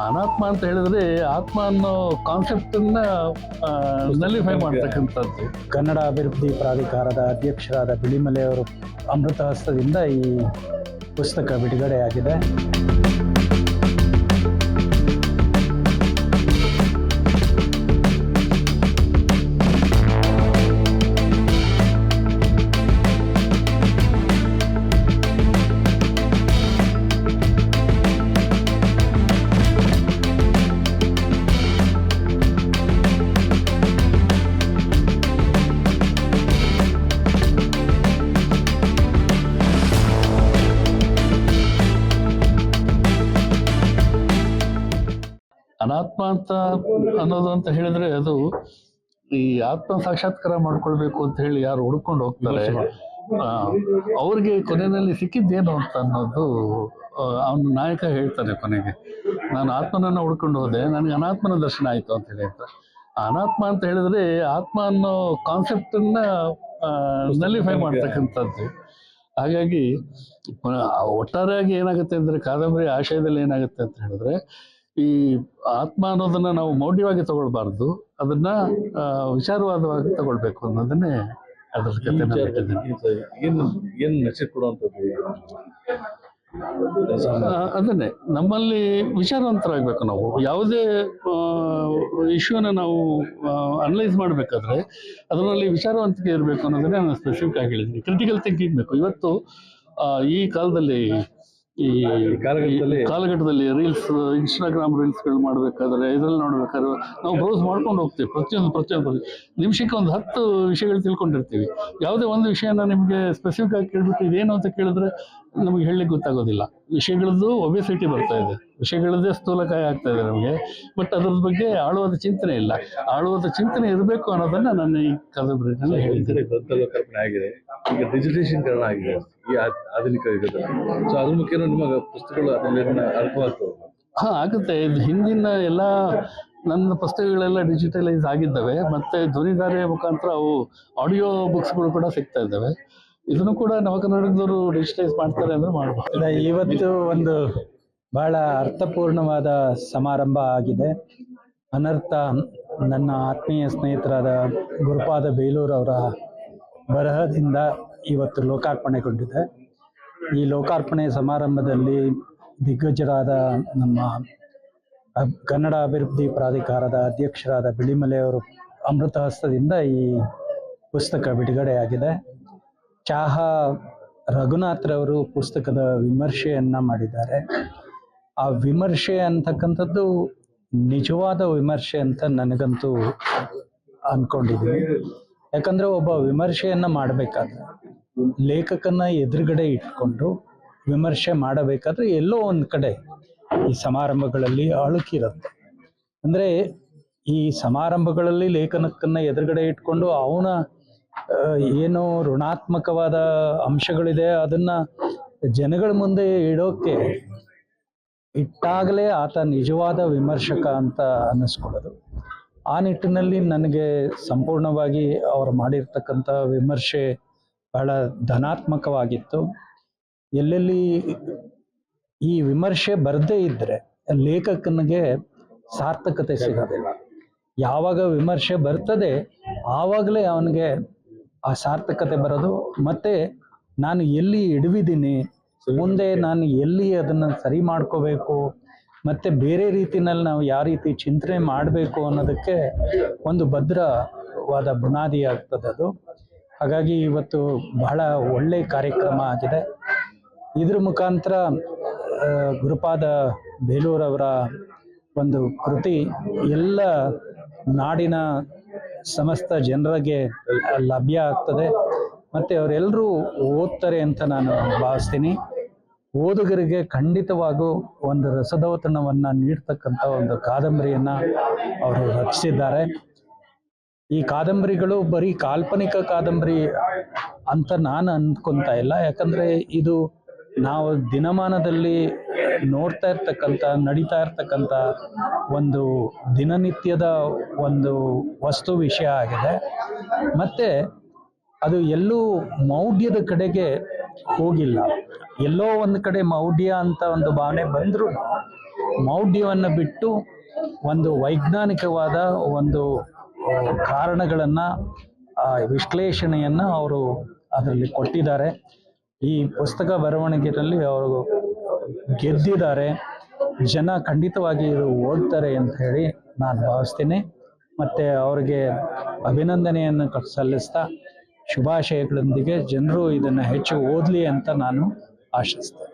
ಅನಾತ್ಮ ಅಂತ ಹೇಳಿದ್ರೆ ಆತ್ಮ ಅನ್ನೋ ಕಾನ್ಸೆಪ್ಟನ್ನ ನಲಿಫೈ ಮಾಡ್ತಕ್ಕಂಥದ್ದು. ಕನ್ನಡ ಅಭಿವೃದ್ಧಿ ಪ್ರಾಧಿಕಾರದ ಅಧ್ಯಕ್ಷರಾದ ಬಿಳಿಮಲೆ ಅವರು ಅಮೃತ ಹಸ್ತದಿಂದ ಈ ಪುಸ್ತಕ ಬಿಡುಗಡೆಯಾಗಿದೆ. ಅನಾತ್ಮ ಅಂತ ಅನ್ನೋದು ಅಂತ ಹೇಳಿದ್ರೆ ಅದು ಈ ಆತ್ಮ ಸಾಕ್ಷಾತ್ಕಾರ ಮಾಡ್ಕೊಳ್ಬೇಕು ಅಂತ ಹೇಳಿ ಯಾರು ಹುಡ್ಕೊಂಡು ಹೋಗ್ತಾರೆ ಅವ್ರಿಗೆ ಕೊನೆಯಲ್ಲಿ ಸಿಕ್ಕಿದ್ದೇನು ಅಂತ ಅನ್ನೋದು ಅವನ ನಾಯಕ ಹೇಳ್ತಾನೆ ಕೊನೆಗೆ, ನಾನು ಆತ್ಮನನ್ನ ಹುಡ್ಕೊಂಡು ಹೋದೆ, ನನಗೆ ಅನಾತ್ಮನ ದರ್ಶನ ಆಯ್ತು ಅಂತ ಹೇಳಿ ಅಂತ. ಅನಾತ್ಮ ಅಂತ ಹೇಳಿದ್ರೆ ಆತ್ಮ ಅನ್ನೋ ಕಾನ್ಸೆಪ್ಟನ್ನ ನಲಿಫೈ ಮಾಡ್ತಕ್ಕಂಥದ್ದು. ಹಾಗಾಗಿ ಒಟ್ಟಾರೆಯಾಗಿ ಏನಾಗುತ್ತೆ ಅಂದ್ರೆ ಕಾದಂಬರಿ ಆಶಯದಲ್ಲಿ ಏನಾಗುತ್ತೆ ಅಂತ ಹೇಳಿದ್ರೆ ಈ ಆತ್ಮ ಅನ್ನೋದನ್ನ ನಾವು ಮೌಢ್ಯವಾಗಿ ತಗೊಳ್ಬಾರ್ದು, ಅದನ್ನ ವಿಚಾರವಾದವಾಗಿ ತಗೊಳ್ಬೇಕು ಅನ್ನೋದನ್ನೇ ಅದ್ರ ಕಥೆ. ಏನ್ ಮೆಸೇಜ್ ಕೊಡುವಂಥದ್ದು ಅದನ್ನೇ ನಮ್ಮಲ್ಲಿ ವಿಚಾರವಂತರಾಗಬೇಕು. ನಾವು ಯಾವುದೇ ಇಶ್ಯೂನ ನಾವು ಅನಲೈಸ್ ಮಾಡಬೇಕಾದ್ರೆ ಅದರಲ್ಲಿ ವಿಚಾರವಂತಿಕೆ ಇರಬೇಕು ಅನ್ನೋದನ್ನೇ ನಾನು ಸ್ಪೆಸಿಫಿಕ್ ಆಗಿ ಹೇಳಿದ್ದೀನಿ. ಕ್ರಿಟಿಕಲ್ ಥಿಂಕಿಂಗ್ ಬೇಕು. ಇವತ್ತು ಈ ಕಾಲದಲ್ಲಿ ಈ ಕಾಲಘಟ್ಟದಲ್ಲಿ ರೀಲ್ಸ್, ಇನ್ಸ್ಟಾಗ್ರಾಮ್ ರೀಲ್ಸ್ಗಳು ಮಾಡಬೇಕಾದ್ರೆ ಇದ್ರಲ್ಲಿ ನೋಡ್ಬೇಕಾದ್ರೆ ನಾವು ಬ್ರೌಸ್ ಮಾಡ್ಕೊಂಡು ಹೋಗ್ತೀವಿ. ಪ್ರತಿಯೊಂದು ನಿಮಿಷಕ್ಕೆ ಒಂದು 10 ವಿಷಯಗಳು ತಿಳ್ಕೊಂಡಿರ್ತೀವಿ. ಯಾವುದೇ ಒಂದು ವಿಷಯನ ನಿಮಗೆ ಸ್ಪೆಸಿಫಿಕ್ ಆಗಿ ಕೇಳ್ಬಿಟ್ಟು ಇದೇನು ಅಂತ ಕೇಳಿದ್ರೆ ನಮಗೆ ಹೇಳಲಿಕ್ಕೆ ಗೊತ್ತಾಗೋದಿಲ್ಲ. ವಿಷಯಗಳದ್ದು ಒಬೆಸಿಟಿ ಬರ್ತಾ ಇದೆ, ವಿಷಯಗಳದ್ದೇ ಸ್ಥೂಲಕಾಯ ಆಗ್ತಾ ಇದೆ ನಮಗೆ. ಬಟ್ ಅದ್ರ ಬಗ್ಗೆ ಆಳುವಾದ ಚಿಂತನೆ ಇಲ್ಲ. ಆಳುವಾದ ಚಿಂತನೆ ಇರಬೇಕು ಅನ್ನೋದನ್ನ ನಾನು ಈ ಕಾದಂಬರಿನಲ್ಲಿ ಹೇಳಿದ್ದೇನೆ. ಕಲ್ಪನೆ ಆಗಿದೆ, ಈಗ ಡಿಜಿಟಲೈಸೇಷನ್ ಆಗಿದೆ ಈ ಆಧುನಿಕ ಯುಗದಲ್ಲಿ. ಸೊ ಅದ್ರ ಮುಖ್ಯ ನಿಮ್ಮ ಪುಸ್ತಕಗಳು ಅದರಲ್ಲಿ ಅರ್ಥವಾಗ್ತವೆ. ಆಗುತ್ತೆ. ಹಿಂದಿನ ಎಲ್ಲ ನನ್ನ ಪುಸ್ತಕಗಳೆಲ್ಲ ಡಿಜಿಟಲೈಸ್ ಆಗಿದ್ದಾವೆ. ಮತ್ತೆ ಧ್ವನಿಧಾರೆಯ ಮುಖಾಂತರ ಅವು ಆಡಿಯೋ ಬುಕ್ಸ್ಗಳು ಕೂಡ ಸಿಗ್ತಾ ಇದ್ದಾವೆ. ಇದನ್ನು ಕೂಡ ನವಕರ್ನಾಟಕದವರು ಡಿಜಿಟಲೈಸ್ ಮಾಡ್ತಾರೆ ಅಂದ್ರೆ ಮಾಡ್ಬೋದು. ಇವತ್ತು ಒಂದು ಬಹಳ ಅರ್ಥಪೂರ್ಣವಾದ ಸಮಾರಂಭ ಆಗಿದೆ. ಅನರ್ಥ ನನ್ನ ಆತ್ಮೀಯ ಸ್ನೇಹಿತರಾದ ಗುರುಪಾದ ಬೇಲೂರವರ ಬರಹದಿಂದ ಇವತ್ತು ಲೋಕಾರ್ಪಣೆಗೊಂಡಿದೆ. ಈ ಲೋಕಾರ್ಪಣೆ ಸಮಾರಂಭದಲ್ಲಿ ದಿಗ್ಗಜರಾದ ನಮ್ಮ ಕನ್ನಡ ಅಭಿವೃದ್ಧಿ ಪ್ರಾಧಿಕಾರದ ಅಧ್ಯಕ್ಷರಾದ ಬಿಳಿಮಲೆ ಅವರು ಅಮೃತ ಹಸ್ತದಿಂದ ಈ ಪುಸ್ತಕ ಬಿಡುಗಡೆಯಾಗಿದೆ. ಚಾಹಾ ರಘುನಾಥ್ರವರು ಪುಸ್ತಕದ ವಿಮರ್ಶೆಯನ್ನ ಮಾಡಿದ್ದಾರೆ. ಆ ವಿಮರ್ಶೆ ಅಂತಕ್ಕಂಥದ್ದು ನಿಜವಾದ ವಿಮರ್ಶೆ ಅಂತ ನನಗಂತೂ ಅನ್ಕೊಂಡಿದ್ದೀನಿ. ಯಾಕಂದ್ರೆ ಒಬ್ಬ ವಿಮರ್ಶೆಯನ್ನ ಮಾಡಬೇಕಾದ್ರೆ ಲೇಖಕನ ಎದುರುಗಡೆ ಇಟ್ಕೊಂಡು ವಿಮರ್ಶೆ ಮಾಡಬೇಕಾದ್ರೆ ಎಲ್ಲೋ ಒಂದು ಕಡೆ ಈ ಸಮಾರಂಭಗಳಲ್ಲಿ ಅಳುಕಿರುತ್ತೆ. ಅಂದ್ರೆ ಈ ಸಮಾರಂಭಗಳಲ್ಲಿ ಲೇಖನಕ್ಕನ್ನ ಎದುರುಗಡೆ ಇಟ್ಕೊಂಡು ಅವನ ಏನೋ ಋಣಾತ್ಮಕವಾದ ಅಂಶಗಳಿದೆ ಅದನ್ನ ಜನಗಳ ಮುಂದೆ ಇಡೋಕೆ ಇಟ್ಟಾಗಲೇ ಆತ ನಿಜವಾದ ವಿಮರ್ಶಕ ಅಂತ ಅನ್ನಿಸ್ಕೊಳ್ಳೋದು. ಆ ನಿಟ್ಟಿನಲ್ಲಿ ನನಗೆ ಸಂಪೂರ್ಣವಾಗಿ ಅವರು ಮಾಡಿರ್ತಕ್ಕಂಥ ವಿಮರ್ಶೆ ಬಹಳ ಧನಾತ್ಮಕವಾಗಿತ್ತು. ಎಲ್ಲೆಲ್ಲಿ ಈ ವಿಮರ್ಶೆ ಬರದೇ ಇದ್ರೆ ಲೇಖಕನಿಗೆ ಸಾರ್ಥಕತೆ ಸಿಗೋದಿಲ್ಲ. ಯಾವಾಗ ವಿಮರ್ಶೆ ಬರ್ತದೆ ಆವಾಗಲೇ ಅವನಿಗೆ ಆ ಸಾರ್ಥಕತೆ ಬರೋದು. ಮತ್ತೆ ನಾನು ಎಲ್ಲಿ ಎಡವಿದ್ದೀನಿ, ಮುಂದೆ ನಾನು ಎಲ್ಲಿ ಅದನ್ನು ಸರಿ ಮಾಡ್ಕೋಬೇಕು, ಮತ್ತೆ ಬೇರೆ ರೀತಿನಲ್ಲಿ ನಾವು ಯಾವ ರೀತಿ ಚಿಂತನೆ ಮಾಡಬೇಕು ಅನ್ನೋದಕ್ಕೆ ಒಂದು ಭದ್ರವಾದ ಬುನಾದಿ ಆಗ್ತದೆ ಅದು. ಹಾಗಾಗಿ ಇವತ್ತು ಬಹಳ ಒಳ್ಳೆ ಕಾರ್ಯಕ್ರಮ ಆಗಿದೆ. ಇದ್ರ ಮುಖಾಂತರ ಗುರುಪಾದ ಬೇಲೂರವರ ಒಂದು ಕೃತಿ ಎಲ್ಲ ನಾಡಿನ ಸಮಸ್ತ ಜನರಿಗೆ ಲಭ್ಯ ಆಗ್ತದೆ. ಮತ್ತೆ ಅವರೆಲ್ಲರೂ ಓದ್ತಾರೆ ಅಂತ ನಾನು ಭಾವಿಸ್ತೀನಿ. ಓದುಗರಿಗೆ ಖಂಡಿತವಾಗೂ ಒಂದು ರಸದೌತಣವನ್ನ ನೀಡ್ತಕ್ಕಂಥ ಒಂದು ಕಾದಂಬರಿಯನ್ನ ಅವರು ರಚಿಸಿದ್ದಾರೆ. ಈ ಕಾದಂಬರಿಗಳು ಬರೀ ಕಾಲ್ಪನಿಕ ಕಾದಂಬರಿ ಅಂತ ನಾನು ಅಂದ್ಕೊಂತ ಇಲ್ಲ. ಯಾಕಂದ್ರೆ ಇದು ನಾವು ದಿನಮಾನದಲ್ಲಿ ನೋಡ್ತಾ ಇರ್ತಕ್ಕಂಥ, ನಡೀತಾ ಇರ್ತಕ್ಕಂಥ ಒಂದು ದಿನನಿತ್ಯದ ಒಂದು ವಸ್ತು ವಿಷಯ ಆಗಿದೆ. ಮತ್ತೆ ಅದು ಎಲ್ಲೂ ಮೌಢ್ಯದ ಕಡೆಗೆ ಹೋಗಿಲ್ಲ. ಎಲ್ಲೋ ಒಂದು ಕಡೆ ಮೌಢ್ಯ ಅಂತ ಒಂದು ಭಾವನೆ ಬಂದ್ರೂ ಮೌಢ್ಯವನ್ನು ಬಿಟ್ಟು ಒಂದು ವೈಜ್ಞಾನಿಕವಾದ ಒಂದು ಕಾರಣಗಳನ್ನು ವಿಶ್ಲೇಷಣೆಯನ್ನು ಅವರು ಅದರಲ್ಲಿ ಕೊಟ್ಟಿದ್ದಾರೆ. ಈ ಪುಸ್ತಕ ಬರವಣಿಗೆಯಲ್ಲಿ ಅವರು ಗೆದ್ದಿದ್ದಾರೆ. ಜನ ಖಂಡಿತವಾಗಿ ಇದು ಓದ್ತಾರೆ ಅಂತ ಹೇಳಿ ನಾನು ಭಾವಿಸ್ತೀನಿ. ಮತ್ತು ಅವರಿಗೆ ಅಭಿನಂದನೆಯನ್ನು ಸಲ್ಲಿಸ್ತಾ ಶುಭಾಶಯಗಳೊಂದಿಗೆ ಜನರು ಇದನ್ನು ಹೆಚ್ಚು ಓದಲಿ ಅಂತ ನಾನು ಆಶಿಸ್ತೇನೆ.